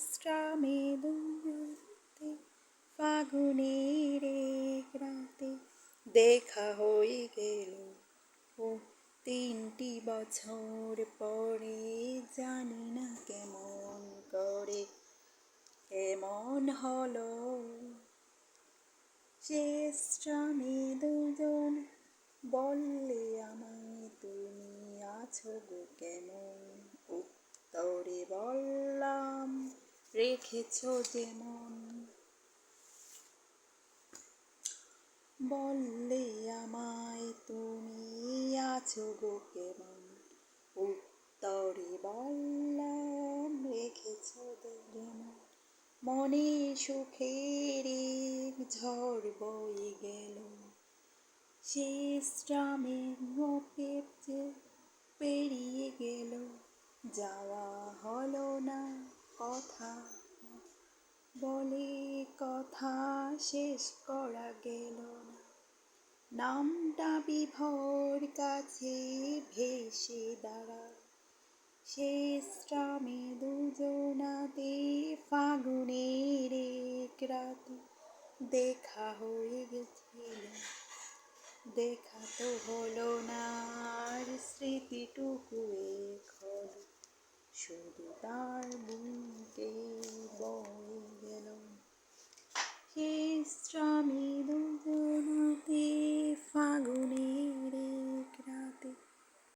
শ্রামে দুজনতে ফাগুনের এক রাতে দেখা হয়ে গেল। ও 3টি বছর পরে জানি না কেমন করে এমন হলো। শেষ শ্রামে দুজন বললে আমায় তুমি আছো গো কেমন, উত্তরে বললাম রেখেছো যেমন। বললে আমায় তুমি আছো গো কেমন, উত্তরে বললাম রেখেছো যেমন। মনে সুখের এক ঝড় বয়ে গেল, শেষ গ্রামের মুখের যে পেরিয়ে গেল। যাওয়া হলো না কথা বলে, কথা শেষ করা গেল না। নামটা বিভোর কাছে ভেসে দাঁড়ায়, শেষ গ্রামে দুজনাতে ফাগুনের এক রাতে দেখা হয়ে গেছিল। দেখা তো হলো না আর স্মৃতিটুকু এক হলো, শুধু তার